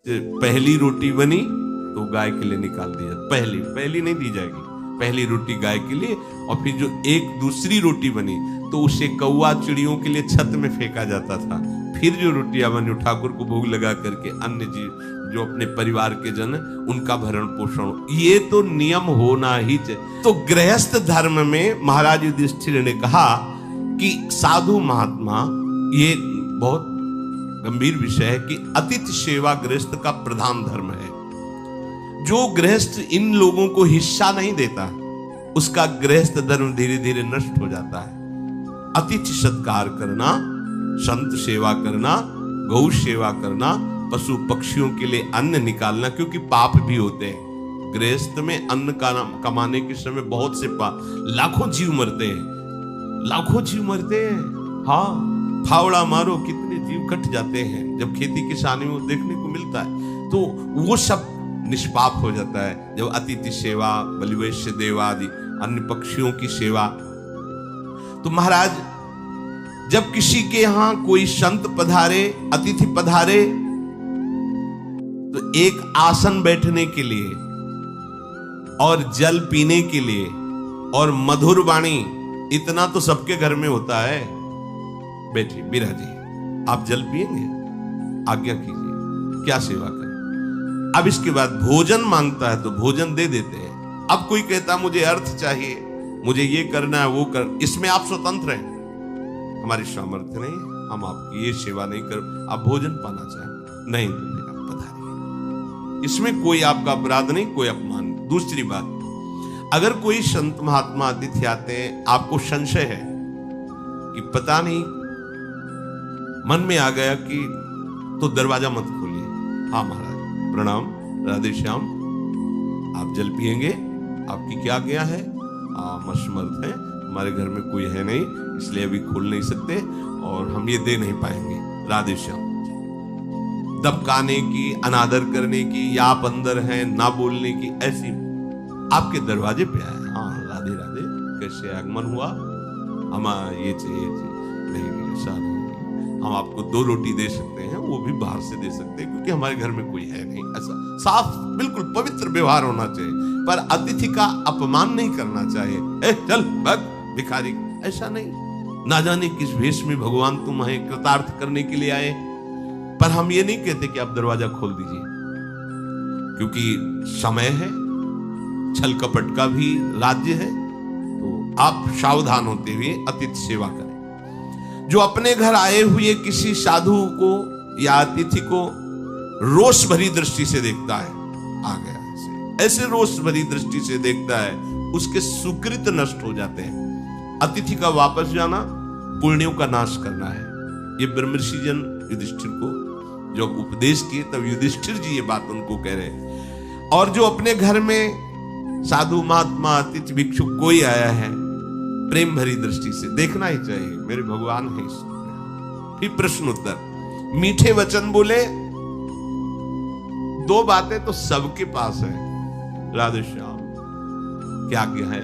पहली रोटी बनी तो गाय के लिए निकाल दिया, पहली नहीं दी जाएगी, पहली रोटी गाय के लिए। और फिर जो एक दूसरी रोटी बनी तो उसे कौवा चिड़ियों के लिए छत में फेंका जाता था। फिर जो रोटियां बनी ठाकुर को भोग लगा करके अन्य जीव जो अपने परिवार के जन उनका भरण पोषण, ये तो नियम होना ही चाहिए। तो गृहस्थ धर्म में महाराज युधिष्ठिर ने कहा कि साधु महात्मा, ये बहुत गंभीर विषय है कि अतिथि सेवा गृहस्थ का प्रधान धर्म है। जो गृहस्थ इन लोगों को हिस्सा नहीं देता उसका गृहस्थ धर्म धीरे धीरे नष्ट हो जाता है। अतिथि सत्कार करना, संत सेवा करना, गौ सेवा करना, पशु पक्षियों के लिए अन्न निकालना, क्योंकि पाप भी होते हैं। गृहस्थ में अन्न का कमाने के समय बहुत से लाखों जीव मरते हैं, लाखों जीव मरते हैं। हाँ, फावड़ा मारो कितने जीव कट जाते हैं जब खेती किसानी में देखने को मिलता है। तो वो सब निष्पाप हो जाता है जब अतिथि सेवा, बलिवैश्य देवादि अन्य पक्षियों की सेवा। तो महाराज जब किसी के यहां कोई संत पधारे, अतिथि पधारे, तो एक आसन बैठने के लिए और जल पीने के लिए और मधुर वाणी, इतना तो सबके घर में होता है। बैठिए बिराजिए, आप जल पिएंगे, आज्ञा कीजिए, क्या सेवा करें। अब इसके बाद भोजन मांगता है तो भोजन दे देते हैं। अब कोई कहता मुझे अर्थ चाहिए, मुझे ये करना है वो कर, इसमें आप स्वतंत्र हैं, हमारी सामर्थ्य नहीं, हम आपकी ये सेवा नहीं कर। आप भोजन पाना चाहें, नहीं तो आप पधारिए, इसमें कोई आपका अपराध नहीं, कोई अपमान। दूसरी बात, अगर कोई संत महात्मा अतिथि आते हैं, आपको संशय है कि पता नहीं, मन में आ गया कि, तो दरवाजा मत खोलिए। हाँ महाराज प्रणाम, राधे श्याम, आप जल पिएंगे, आपकी क्या आज्ञा है? हम असमर्थ हैं, हमारे घर में कोई है नहीं, इसलिए अभी खोल नहीं सकते और हम ये दे नहीं पाएंगे, राधे श्याम। दबकाने की, अनादर करने की, या आप अंदर हैं ना बोलने की, ऐसी आपके दरवाजे पे आए, हाँ राधे राधे, कैसे आगमन हुआ, हम ये चाहिए, नहीं ऐसा नहीं, हम आपको 2 रोटी दे सकते हैं, वो भी बाहर से दे सकते हैं क्योंकि हमारे घर में कोई है नहीं। ऐसा साफ बिल्कुल पवित्र व्यवहार होना चाहिए, पर अतिथि का अपमान नहीं करना चाहिए। ए चल भग भिखारी, ऐसा नहीं। ना जाने किस भेष में भगवान तुम्हें कृतार्थ करने के लिए आए। पर हम ये नहीं कहते कि आप दरवाजा खोल दीजिए, क्योंकि समय है, छल कपट का भी राज्य है, तो आप सावधान होते हुए अतिथि सेवा करें। जो अपने घर आए हुए किसी साधु को या अतिथि को रोष भरी दृष्टि से देखता है, आ गया ऐसे रोष भरी दृष्टि से देखता है, उसके सुकृत नष्ट हो जाते हैं। अतिथि का वापस जाना पुण्यों का नाश करना है। ये ब्रह्मर्षि जन युधिष्ठिर को जब उपदेश किए तब युधिष्ठिर जी ये बात उनको कह रहे हैं। और जो अपने घर में साधु महात्मा अतिथि भिक्षु कोई आया है, प्रेम भरी दृष्टि से देखना ही चाहिए, मेरे भगवान है इसमें। फिर प्रश्न उत्तर, मीठे वचन बोले, 2 बातें तो सबके पास है, राधे श्याम, क्या क्या है,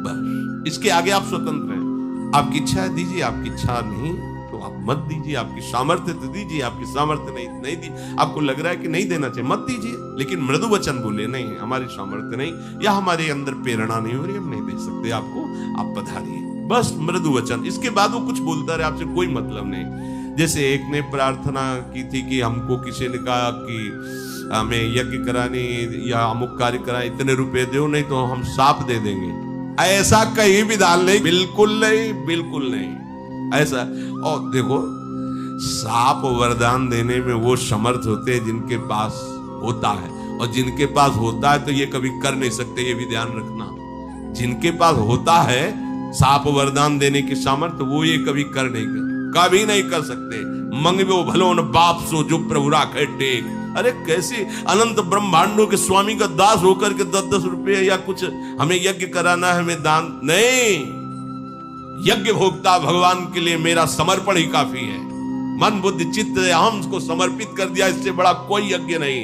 बस इसके आगे आप स्वतंत्र हैं। आपकी इच्छा है दीजिए, आपकी इच्छा नहीं तो आप मत दीजिए, आपकी सामर्थ्य तो दीजिए, आपकी सामर्थ्य नहीं दी, आपको लग रहा है कि नहीं देना चाहिए, मत दीजिए, लेकिन मृदु वचन बोले, नहीं हमारी सामर्थ्य नहीं या हमारे अंदर प्रेरणा नहीं हो रही, हम नहीं दे सकते आपको, आप पधारिए, बस मृदु वचन। इसके बाद वो कुछ बोलता रहे, आपसे कोई मतलब नहीं। जैसे एक ने प्रार्थना की थी कि हमको किसी ने कहा कि हमें यज्ञ कराने या अमुक कार्य कराए, इतने रुपए दो नहीं तो हम सांप दे देंगे। ऐसा कहीं भी दान नहीं, बिल्कुल नहीं, बिल्कुल नहीं ऐसा। और देखो, सांप वरदान देने में वो समर्थ होते हैं जिनके पास होता है, और जिनके पास होता है तो ये कभी कर नहीं सकते, ये भी ध्यान रखना। जिनके पास होता है सांप वरदान देने की सामर्थ्य, वो ये कभी कभी नहीं कर सकते। मंगबो भलो न बाप सो जो प्रभु राखे टेक। अरे कैसे अनंत ब्रह्मांडों के स्वामी का दास होकर के 10-10 रुपये या कुछ हमें यज्ञ कराना है, हमें दान नहीं। यज्ञ भोक्ता भगवान के लिए मेरा समर्पण ही काफी है। मन बुद्धि चित्त हम को समर्पित कर दिया, इससे बड़ा कोई यज्ञ नहीं।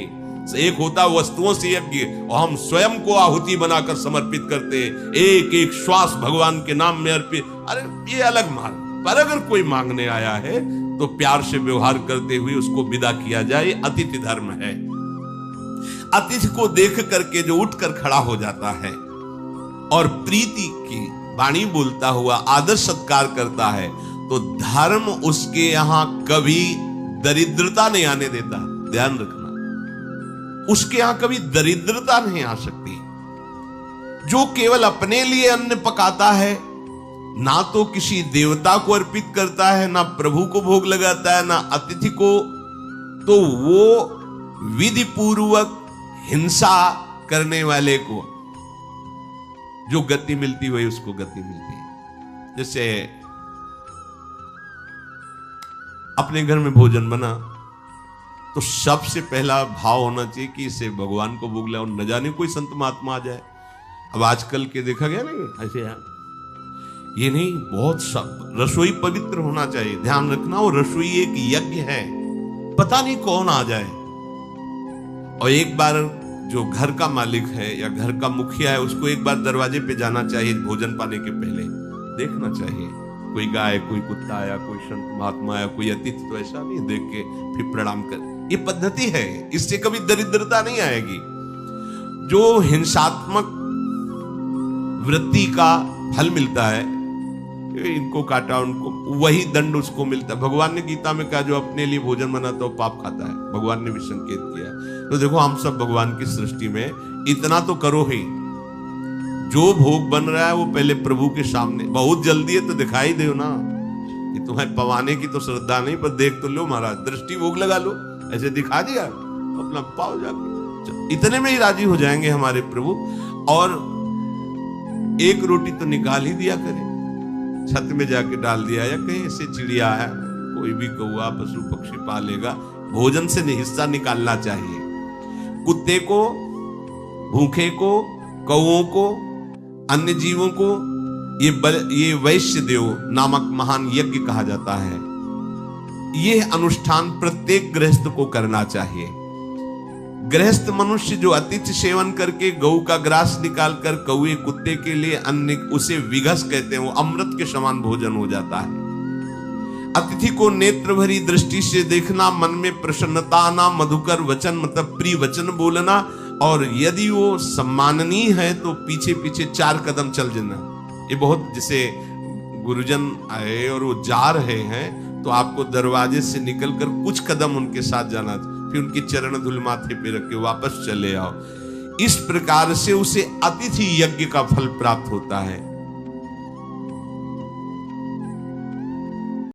एक होता वस्तुओं से यज्ञ, और हम स्वयं को आहुति बनाकर समर्पित करते, एक एक श्वास भगवान के नाम में अर्पित। अरे ये अलग मार्ग। पर अगर कोई मांगने आया है तो प्यार से व्यवहार करते हुए उसको विदा किया जाए। अतिथि धर्म है। अतिथि को देख करके जो उठकर खड़ा हो जाता है और प्रीति की वाणी बोलता हुआ आदर सत्कार करता है, तो धर्म उसके यहां कभी दरिद्रता नहीं आने देता। ध्यान रखना, उसके यहां कभी दरिद्रता नहीं आ सकती। जो केवल अपने लिए अन्न पकाता है, ना तो किसी देवता को अर्पित करता है, ना प्रभु को भोग लगाता है, ना अतिथि को, तो वो विधि पूर्वक हिंसा करने वाले को जो गति मिलती वही उसको गति मिलती है। जैसे अपने घर में भोजन बना तो सबसे पहला भाव होना चाहिए कि इसे भगवान को भोग लगाओ, न जाने कोई संत महात्मा आ जाए। अब आजकल के देखा गया ना ऐसे ये नहीं, बहुत सब रसोई पवित्र होना चाहिए। ध्यान रखना, वो रसोई एक यज्ञ है, पता नहीं कौन आ जाए। और एक बार जो घर का मालिक है या घर का मुखिया है, उसको एक बार दरवाजे पे जाना चाहिए भोजन पाने के पहले, देखना चाहिए कोई गाय, कोई कुत्ता आया, कोई संत महात्मा आया, कोई अतिथि, तो ऐसा नहीं देख के फिर प्रणाम कर। ये पद्धति है, इससे कभी दरिद्रता नहीं आएगी। जो हिंसात्मक वृत्ति का फल मिलता है, इनको काटा उनको, वही दंड उसको मिलता है। भगवान ने गीता में कहा जो अपने लिए भोजन बनाता है वो पाप खाता है, भगवान ने भी संकेत किया। तो देखो हम सब भगवान की सृष्टि में इतना तो करो ही, जो भोग बन रहा है वो पहले प्रभु के सामने, बहुत जल्दी है तो दिखाई दो ना, ये तुम्हें पवाने की तो श्रद्धा नहीं, पर देख तो लो महाराज, दृष्टि भोग लगा लो, ऐसे दिखा दिया अपना पाओ जाके, इतने में ही राजी हो जाएंगे हमारे प्रभु। और एक रोटी तो निकाल ही दिया करे, छत में जाके डाल दिया, या कहीं ऐसे चिड़िया है, कोई भी कौवा पशु पक्षी पालेगा, भोजन से हिस्सा निकालना चाहिए। कुत्ते को, भूखे को, कौओं को, अन्य जीवों को ये वैश्य देव नामक महान यज्ञ कहा जाता है। यह अनुष्ठान प्रत्येक गृहस्थ को करना चाहिए। गृहस्थ मनुष्य जो अतिथि सेवन करके गऊ का ग्रास निकालकर कौए कुत्ते के लिए अन्न, उसे विघस कहते हैं, वो अमृत के समान भोजन हो जाता है। अतिथि को नेत्र भरी दृष्टि से देखना, मन में प्रसन्नता आना, मधुकर वचन मतलब प्रिय वचन बोलना, और यदि वो सम्माननीय है तो पीछे पीछे 4 कदम चल जाना। ये बहुत, जैसे गुरुजन आए और वो जा रहे हैं तो आपको दरवाजे से निकलकर कुछ कदम उनके साथ जाना, फिर उनकी चरण धूल माथे पे रख के वापस चले आओ। इस प्रकार से उसे अतिथि यज्ञ का फल प्राप्त होता है।